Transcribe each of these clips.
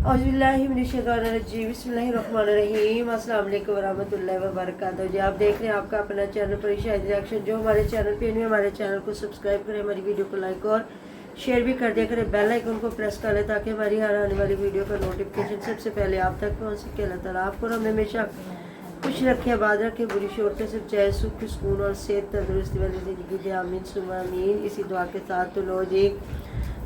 औज़ुबिल्लाहिमिनश्शैतानिर्रजीम बिस्मिल्लाहिर्रहमानिर्रहीम अस्सलाम वालेकुम वरहमतुल्लाहि वबरकातुहू। जी आप देख रहे हैं आपका अपना चैनल परिशाद रिएक्शन। जो हमारे चैनल पे नहीं, हमारे चैनल को सब्सक्राइब करें, हमारी वीडियो को लाइक और शेयर भी कर दिया करें, बेल आइकन को प्रेस कर लें ताकि हमारी हर आने वाली वीडियो का नोटिफिकेशन सबसे पहले आप तक पहुँच सके। अल्लाह ताला आपको हमें हमेशा खुश रखे, आबाद रखे, बुरी शोरतों से बचाए, सुख सुकून और सेहत तंदुरुस्ती वाली ज़िंदगी दे। आमीन सुम्मा आमीन। इसी दुआ के साथ तो लो जी,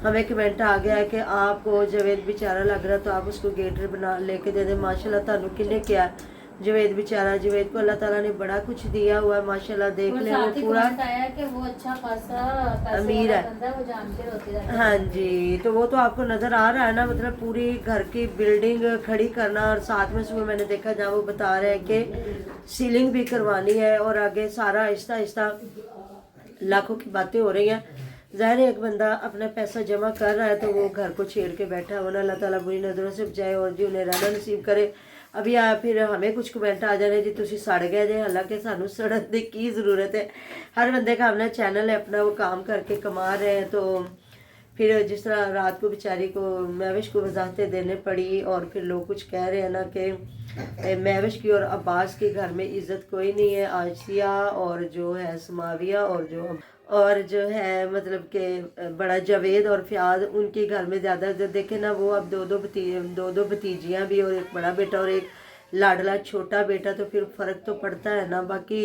हमें कमेंट आ गया है कि आपको जवेद बेचारा लग रहा तो आप उसको गेटर बना लेके दे दें। माशाल्लाह तानू किन्ने किया जवेद बेचारा, जवेद को अल्लाह ताला ने बड़ा कुछ दिया हुआ है माशाल्लाह। देख ले वो पूरा आया कि वो अच्छा खासा अमीर है, वो जानते होते हैं। हाँ जी, तो वो तो आपको नजर आ रहा है ना, मतलब पूरी घर की बिल्डिंग खड़ी करना। और साथ में सुबह मैंने देखा जहाँ वो बता रहे हैं कि सीलिंग भी करवानी है और आगे सारा आहिस्ता आहिस्ता लाखों की बातें हो रही हैं। ज़ाहिर है एक बंदा अपना पैसा जमा कर रहा है तो वो घर को छेड़ के बैठा है, वरना अल्लाह ताला बुरी नज़रों से बचाए और जी उन्हें रहना नसीब करे। अभी फिर हमें कुछ कमेंट आ जाने जी तुसी सड़ गए जे, हालांकि सानू सड़न की ज़रूरत है। हर बंदे का अपना चैनल है, अपना वो काम करके कमा रहे हैं। तो फिर जिस तरह रात को बेचारी को महविश को वजाहतें देने पड़ी और फिर लोग कुछ कह रहे हैं ना कि महविश की और अब्बास के घर में इज्जत कोई नहीं है। आशिया और जो है समाविया और जो है मतलब कि बड़ा जावेद और फ़याज उनके घर में ज़्यादा इज्जत। देखे ना वो अब दो भतीजियाँ भी और एक बड़ा बेटा और एक लाडला छोटा बेटा, तो फिर फ़र्क तो पड़ता है ना। बाकी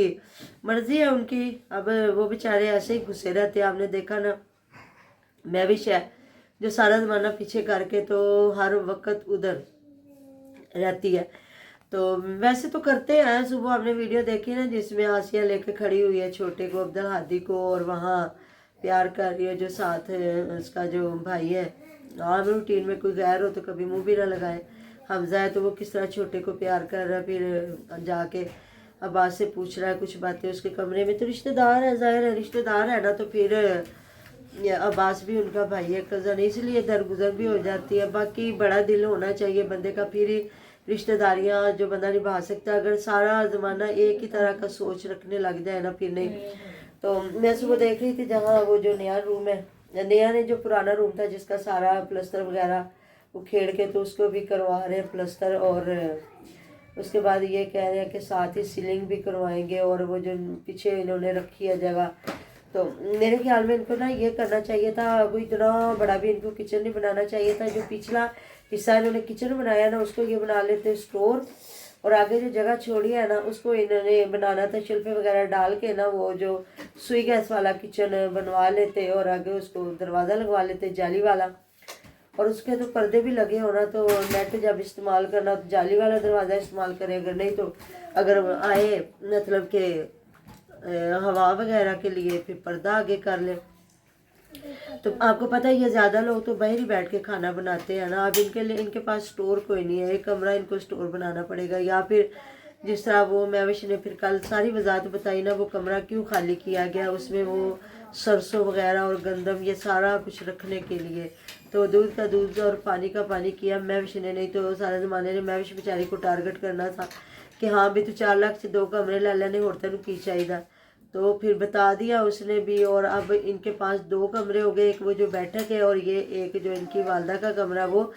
मर्ज़ी है उनकी, अब वो बेचारे ऐसे ही घुसे रहते हैं। आपने देखा ना महविश है जो सारा ज़माना पीछे करके तो हर वक्त उधर रहती है। तो वैसे तो करते हैं। सुबह हमने वीडियो देखी ना जिसमें आसिया लेके खड़ी हुई है छोटे को, अब्दुल हादी को, और वहाँ प्यार कर रही है जो साथ है उसका जो भाई है। आम रूटीन में कोई गैर हो तो कभी मुंह भी ना लगाए। हमजा है तो वो किस तरह छोटे को प्यार कर रहा है, फिर जाके अब्बास से पूछ रहा है कुछ बातें उसके कमरे में। तो रिश्तेदार है, ज़ाहिर है रिश्तेदार है ना, तो फिर अब्बास भी उनका भाई है, कज़न, इसलिए दरगुजर भी हो जाती है। बाकी बड़ा दिल होना चाहिए बंदे का, फिर ही रिश्तेदारियाँ जो बंदा निभा सकता है। अगर सारा ज़माना एक ही तरह का सोच रखने लग जाए ना फिर नहीं। तो मैं सुबह देख रही थी जहाँ वो जो नया रूम है, नया ने जो पुराना रूम था जिसका सारा प्लस्तर वगैरह वो खेड़ के तो उसको भी करवा रहे हैं प्लस्तर। और उसके बाद ये कह रहे हैं कि साथ ही सीलिंग भी करवाएंगे। और वो जो पीछे इन्होंने रखी है जगह, तो मेरे ख्याल में इनको ना ये करना चाहिए था, कोई इतना बड़ा भी इनको किचन नहीं बनाना चाहिए था। जो पिछला हिस्सा इन्होंने किचन बनाया ना उसको ये बना लेते स्टोर, और आगे जो जगह छोड़ी है ना उसको इन्होंने बनाना था शिल्पे वगैरह डाल के ना, वो जो सुई गैस वाला किचन बनवा लेते और आगे उसको दरवाज़ा लगवा लेते जाली वाला। और उसके तो पर्दे भी लगे होना, तो नेट जब इस्तेमाल करना तो जाली वाला दरवाज़ा इस्तेमाल करें, अगर नहीं तो अगर आए मतलब कि हवा वगैरह के लिए फिर पर्दा आगे कर ले। तो आपको पता है ये ज़्यादा लोग तो बाहर ही बैठ के खाना बनाते हैं ना। अब इनके लिए इनके पास स्टोर कोई नहीं है, एक कमरा इनको स्टोर बनाना पड़ेगा। या फिर जिस तरह वो महविश ने फिर कल सारी वजाहत बताई ना, वो कमरा क्यों खाली किया गया, उसमें वो सरसों वगैरह और गंदम ये सारा कुछ रखने के लिए, तो दूध का दूध और पानी का पानी किया महविश ने। नहीं तो सारे ज़माने ने महविश बेचारी को टारगेट करना था कि हाँ भी तो 4 लाख से 2 कमरे लै लेने होर तेन की चाहिए। तो फिर बता दिया उसने भी। और अब इनके पास 2 कमरे हो गए, एक वो जो बैठक है और ये एक जो इनकी वालदा का कमरा, वो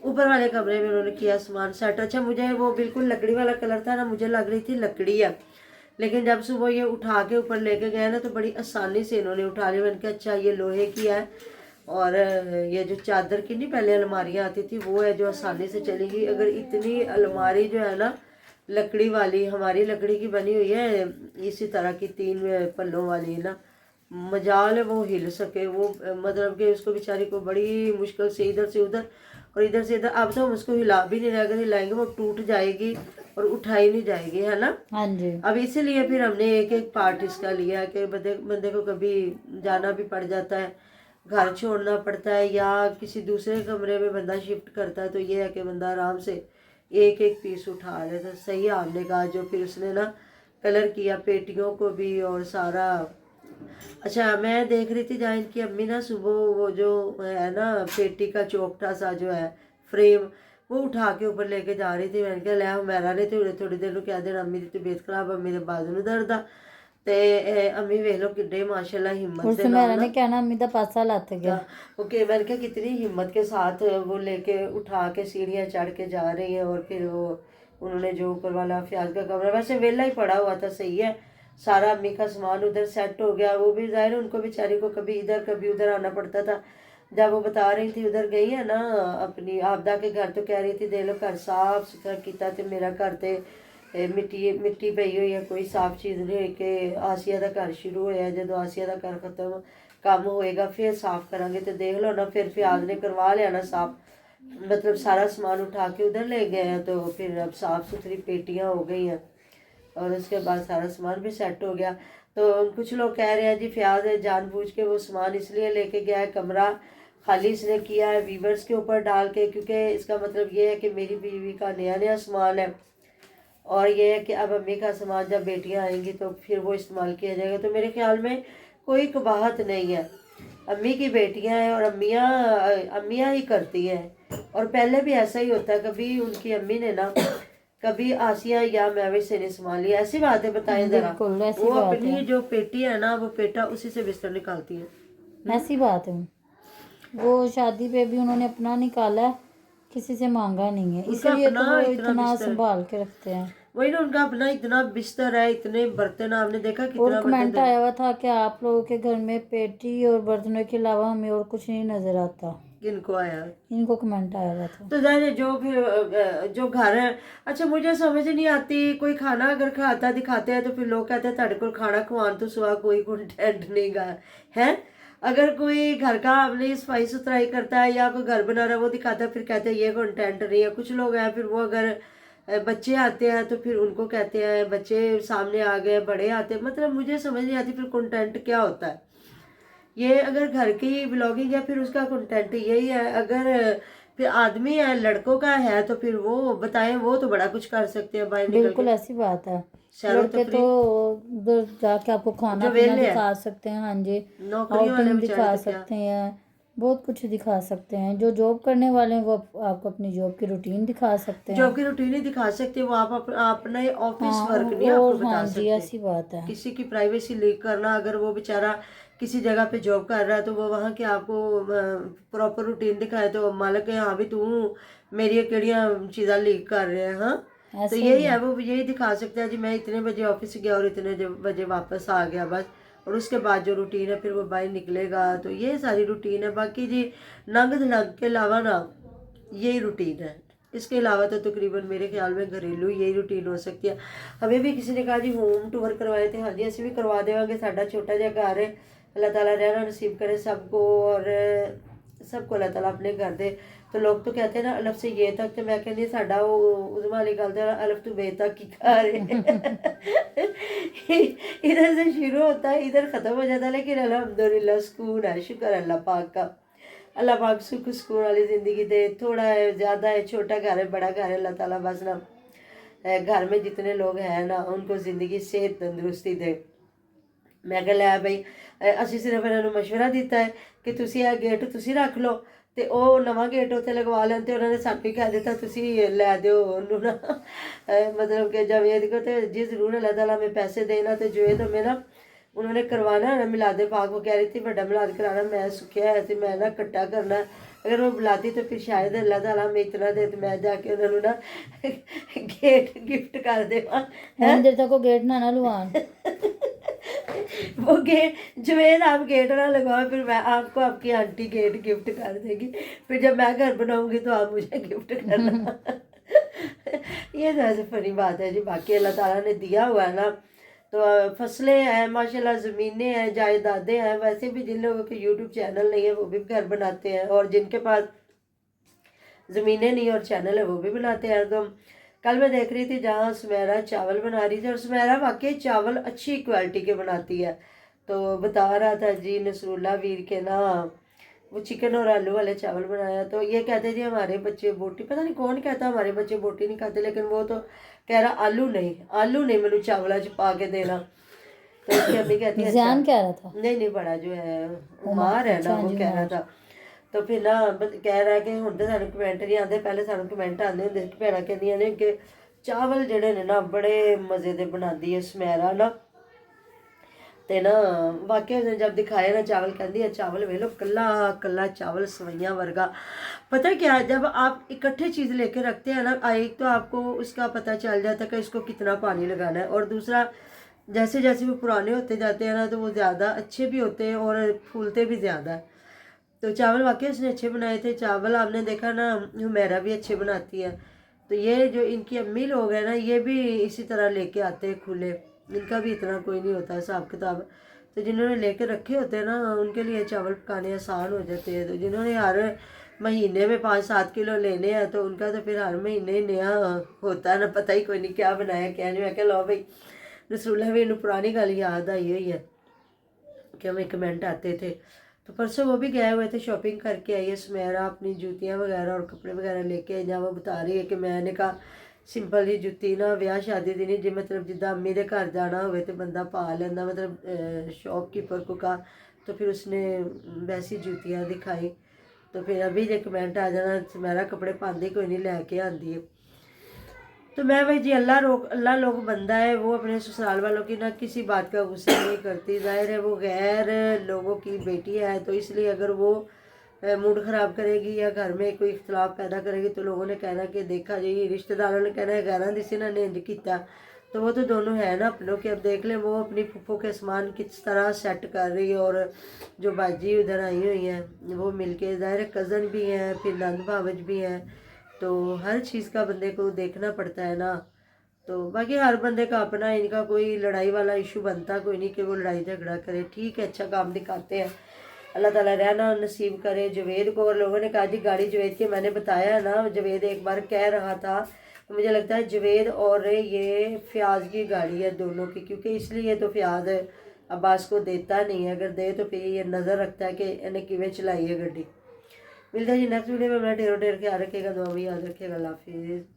ऊपर वाले कमरे में उन्होंने किया सामान सेट। अच्छा मुझे वो बिल्कुल लकड़ी वाला कलर था ना, मुझे लग रही थी लकड़ी है, लेकिन जब सुबह ये उठा के ऊपर लेके गए ना तो बड़ी आसानी से इन्होंने उठा लिया। मैंने कहा अच्छा ये लोहे की है, और ये जो चादर की नहीं पहले अलमारियाँ आती थी वो है जो आसानी से चलेगी। अगर इतनी अलमारी जो है ना लकड़ी वाली, हमारी लकड़ी की बनी हुई है इसी तरह की 3 पल्लों वाली ना, मजाल है वो हिल सके। वो मतलब कि उसको बेचारी को बड़ी मुश्किल से इधर से उधर और इधर से इधर, अब तो हम उसको हिला भी नहीं रहे, अगर हिलाएंगे वो टूट जाएगी और उठाई नहीं जाएगी, है ना। हाँ जी। अब इसीलिए फिर हमने एक एक पार्ट इसका लिया है कि बंदे को कभी जाना भी पड़ जाता है, घर छोड़ना पड़ता है, या किसी दूसरे कमरे में बंदा शिफ्ट करता है, तो ये है कि बंदा आराम से एक एक पीस उठा ले। तो सही आपने कहा। जो फिर उसने ना कलर किया पेटियों को भी और सारा। अच्छा मैं देख रही थी जहाँ इनकी अम्मी ना सुबह वो जो है ना पेटी का चौकटा सा जो है फ्रेम, वो उठा के ऊपर लेके जा रही थी। मैंने कहा लै मेरा ने तो थोड़ी देर क्या देना, अम्मी की तबीयत खराब है, मेरे बाजू में दर्द आ। ਤੇ ਅਮੀ ਵੇਖ ਲੋ ਕਿੱਡੇ ਮਾशाल्लाह हिम्मत और से सुमेरा नाल ने कहना अम्मी का पासा लत गया। ओके मैंने कहा कितनी हिम्मत के साथ वो लेके उठा के सीढ़ियाँ चढ़ के जा रही है। और फिर वो उन्होंने जो ऊपर वाला फ्याज का कमरा वैसे वेला ही पड़ा हुआ था, सही है, सारा अम्मी का सामान उधर सेट हो गया। वो भी जाहिर है उनको बेचारी को कभी इधर कभी उधर आना पड़ता था। जब वो बता रही थी उधर गई है ना अपनी आपदा के घर, तो कह रही थी देख लो घर साफ सुथरा किया ते मेरा घर ते मिट्टी मिट्टी पई हुई है, कोई साफ चीज़ नहीं हुई कि आसिया का घर शुरू होया जो आसिया का घर खत्म काम होएगा फिर साफ करांगे। तो देख लो ना फिर फ्याज ने करवा लिया ना साफ, मतलब सारा सामान उठा के उधर ले गए हैं। तो फिर अब साफ़ सुथरी पेटियाँ हो गई हैं और उसके बाद सारा सामान भी सेट हो गया। तो कुछ लोग कह रहे हैं जी फ्याज जानबूझ के वो सामान इसलिए लेके गया है, कमरा खाली इसने किया है वीवर्स के ऊपर डाल के, क्योंकि इसका मतलब ये है कि मेरी बीवी का नया नया सामान है और ये है कि अब अम्मी का सामान जब बेटियां आएंगी तो फिर वो इस्तेमाल किया जाएगा। तो मेरे ख्याल में कोई कबाहत नहीं है, अम्मी की बेटियां हैं और अम्मियाँ ही करती हैं। और पहले भी ऐसा ही होता है, कभी उनकी अम्मी ने ना कभी आसिया या मैविश से नहीं संभाल लिया, ऐसी बात है, बताएं जरा। बिल्कुल ऐसी वो बात अपनी है, जो पेटी है ना वो पेटा उसी से बिस्तर निकालती है। ऐसी बात है। वो शादी पे भी उन्होंने अपना निकाला है, किसी से मांगा नहीं है, उनका इसलिए अपना तो वो इतना इतना बिस्तर है। संभाल के रखते हैं। वही ना, उनका अपना इतना बिस्तर है, इतने बर्तन, आपने देखा और कितना कमेंट बर्तन। आया हुआ था कि आप लोगों के घर में पेटी और बर्तनों के अलावा हमें और कुछ नहीं नजर आता। किनको आया? इनको कमेंट आया हुआ था। तो जाने जो फिर जो घर है, अच्छा मुझे समझ नहीं आती, कोई खाना अगर खाता दिखाते हैं तो फिर लोग कहते हैं ताड़े को खाना खवान तो सुहा कोई कंटेंट नहीं गा है। अगर कोई घर का अपनी सफाई सुथराई करता है या कोई घर बना रहा है वो दिखाता है, फिर कहते हैं ये कंटेंट नहीं है। कुछ लोग हैं फिर वो अगर बच्चे आते हैं तो फिर उनको कहते हैं बच्चे सामने आ गए, बड़े आते हैं, मतलब मुझे समझ नहीं आती फिर कंटेंट क्या होता है। ये अगर घर की ब्लॉगिंग है फिर उसका कंटेंट यही है। अगर फिर आदमी है, लड़कों का है, तो फिर वो बताएं, वो तो बड़ा कुछ कर सकते हैं बाहर निकल बिल्कुल के। ऐसी बात है। सैरो लड़के तफरी तो उधर जाके आपको खाना जो पीना वेले हैं। दिखा सकते हैं, हाँ जी, नौकरी वाले आउटिंग बेचारे दिखा तो क्या। सकते हैं, बहुत कुछ दिखा सकते हैं। जो जॉब करने वाले हैं वो आपको अपनी जॉब की रूटीन दिखा सकते हैं। जॉब की रूटीन ही दिखा सकते हो, वो आप अपने ऑफिस हाँ, वर्क नहीं आपको और बता हाँ जी सकते। ऐसी बात है। किसी की प्राइवेसी लीक करना, अगर वो बेचारा किसी जगह पे जॉब कर रहा है तो वो वहाँ के आपको प्रॉपर रूटीन दिखाए तो मालिक है हाँ भी तू मेरी केड़ियां चीज़ां लीक कर रहे हैं। हाँ तो ऐसे यही ही है, वो यही दिखा सकता है जी मैं इतने बजे ऑफिस गया और इतने बजे वापस आ गया बस। और उसके बाद जो रूटीन है फिर वो बाहर निकलेगा, तो ये सारी रूटीन है। बाकी जी नंग धड़ंग के अलावा ना यही रूटीन है, इसके अलावा तो तकरीबन मेरे ख्याल में घरेलू यही रूटीन हो सकती है। हमें भी किसी ने कहा जी होम टूर करवाए थे, हाँ जी असं भी करवा देवांगे। साडा छोटा जिहा घर है, अल्लाह ताला रहना नसीब करे सबको, और सबको अल्लाह ताला अपने घर दे। तो लोग तो कहते हैं ना अलफ से ये तक, तो मैं कहती साडा वो उस वाली गल तो अलफ तो बे तक की घर है। इधर से शुरू होता है इधर ख़त्म हो जाता है, लेकिन अल्हम्दुलिल्लाह सुकून है, शुक्र अल्लाह पाक का। अल्लाह पाक सुख सुकून वाली ज़िंदगी दे। थोड़ा है ज़्यादा है, छोटा घर है, बड़ा घर है, अल्लाह ताला बस ना घर में जितने लोग हैं ना उनको ज़िंदगी सेहत तंदुरुस्ती दे। मैं कह लै बई ਅਸੀਂ ਸਿਰਫ ਇਹਨਾਂ ਨੂੰ ਮਸ਼ਵਰਾ ਦਿੱਤਾ ਹੈ ਕਿ ਤੁਸੀਂ ਇਹ ਗੇਟ ਤੁਸੀਂ ਰੱਖ ਲਓ, ਤੇ ਉਹ ਨਵਾਂ ਗੇਟ ਉੱਥੇ ਲਗਵਾ ਲੈਣ, ਤੇ ਉਹਨਾਂ ਨੇ ਸਾਨੂੰ ਵੀ ਕਹਿ ਦਿੱਤਾ ਤੁਸੀਂ ਲੈ ਦਿਓ ਉਹਨੂੰ ਨਾ मतलब कि जब ये देखो तो जी ज़रूर अल्लाह ताला में पैसे देना, तो जो है तो मैं ना उन्होंने करवाना है ना मिलाद पाक, वो कह रही थी बड़ा मिलाद कराना, मैं सुखिया है तो मैं ना कट्टा करना, अगर वो बुलाती तो फिर शायद अल्लाह ताला में इतना दे तो मैं जाके उन्होंने ना गेट गिफ्ट कर देवा। हम देर तक वो गेट ना लुआन। वो गेट जुबेद आप गेट ना लगवाओ, फिर मैं आपको आपकी आंटी गेट गिफ्ट कर देगी, फिर जब मैं घर बनाऊंगी तो आप मुझे गिफ्ट करना। ये तो ऐसे फनी बात है जी। बाकी अल्लाह ताला ने दिया हुआ है ना, तो फसलें हैं माशाल्लाह, ज़मीनें हैं, जायदादें हैं। वैसे भी जिन लोगों के यूट्यूब चैनल नहीं है वो भी घर बनाते हैं, और जिनके पास ज़मीनें नहीं और चैनल है वो भी बनाते हैं। तो कल मैं देख रही थी जहाँ सुमेरा चावल बना रही थी, और सुमेरा वाकई चावल अच्छी क्वालिटी के बनाती है। तो बता रहा था जी नसरुल्ला वीर के ना वो चिकन और आलू वाले चावल बनाया, तो ये कहते जी हमारे बच्चे बोटी, पता नहीं कौन कहता हमारे बच्चे बोटी नहीं खाते, लेकिन वो तो कह रहा आलू नहीं मैंने चावल च पा के देना। तो उसकी अम्मी कहती है ज़ियान कह रहा था, नहीं बड़ा जो है उमार है ना वो कह रहा था। तो फिर ना कह रहा कि हुण तो सानूं कमेंट नहीं आते, पहले सानूं कमेंट आते होंदे कि भैणां कहंदियां ने कि चावल जिहड़े ने ना बड़े मज़े दे बनांदी है सुमेरा ना। ਤੇ ਨਾ ਵਾਕਿਆ ਉਸਨੇ जब दिखाए ना चावल कहती है चावल वे लो कल्ला कल्ला चावल सवैयां वर्गा। पता है क्या, जब आप इकट्ठे चीज़ लेके रखते हैं ना, एक तो आपको उसका पता चल जाता है कि इसको कितना पानी लगाना है, और दूसरा जैसे जैसे वो पुराने होते जाते हैं ना तो वो ज़्यादा अच्छे भी होते हैं और फूलते भी ज़्यादा है। तो चावल वाकई उसने अच्छे बनाए थे। चावल आपने देखा ना, हुमैरा भी अच्छे बनाती है। तो ये जो इनकी अम्मी लोग हैं ना, ये भी इसी तरह लेके आते हैं खुले, इनका भी इतना कोई नहीं होता हिसाब किताब। तो जिन्होंने लेके रखे होते हैं ना, उनके लिए चावल पकाने आसान हो जाते हैं। तो जिन्होंने हर महीने में 5-7 किलो लेने हैं तो उनका तो फिर हर महीने नया होता है ना, पता ही कोई नहीं क्या बनाया क्या नहीं। मैं क्या लो भाई रसूला भी इन्हें पुरानी गल याद आई हुई है कि हमें कमेंट आते थे। तो परसों वो भी गए हुए थे, शॉपिंग करके आई है सुमेरा, अपनी जूतियाँ वगैरह और कपड़े वगैरह लेके आई। जहाँ वो बता रही है कि मैंने कहा ਸਿੰਪਲ ਜੀ ਜੁੱਤੀ ਨਾ ਵਿਆਹ ਸ਼ਾਦੀ ਦੀ ਨਹੀਂ, ਜੇ ਮਤਲਬ ਜਿੱਦਾਂ ਅੰਮੀ ਦੇ ਘਰ ਜਾਣਾ ਹੋਵੇ ਤੇ ਬੰਦਾ ਪਾ ਲੈਂਦਾ, मतलब शॉपकीपर को कहा तो फिर उसने वैसी जूतियाँ दिखाई। तो फिर अभी जो कमेंट आ जाना मेरा कपड़े पाती कोई नहीं लैके आती है। तो मैं भाई जी अल्लाह लोग बंदा है, वो अपने ससुराल वालों की ना किसी बात का गुस्सा नहीं करती। जाहिर है वो गैर लोगों की बेटी है, तो इसलिए अगर वो मूड ख़राब करेगी या घर में कोई इख्तलाफ पैदा करेगी तो लोगों ने कहना कि देखा जी, रिश्तेदारों ने कहना है गैरां दिसी ना ने इंज कीता। तो वो तो दोनों है ना अपनों के। अब देख लें वो अपनी फुफ्फो के सामान किस तरह सेट कर रही है, और जो बाजी उधर आई हुई हैं वो मिलके, ज़ाहिर कज़न भी हैं, फिर नंद भावज भी हैं, तो हर चीज़ का बंदे को देखना पड़ता है ना। तो बाकी हर बंदे का अपना, इनका कोई लड़ाई वाला इशू बनता कोई नहीं कि वो लड़ाई झगड़ा करे। ठीक है, अच्छा काम दिखाते हैं, अल्लाह ताला रहना नसीब करे जवेद को। और लोगों ने कहा जी गाड़ी जवेद की, मैंने बताया ना जवेद एक बार कह रहा था, तो मुझे लगता है जवेद और ये फ़याज़ की गाड़ी है दोनों की, क्योंकि इसलिए तो फ़याज़ अब्बास को देता नहीं है, अगर दे तो फिर ये नज़र रखता है कि इन्हें किवें चलाई है गड्डी। मिलता है जी नेक्स्ट वीडियो में। मैं ढेरों ढेर ख्याल रखेगा, दुआ भी याद रखेगा। अल्लाह हाफिज़।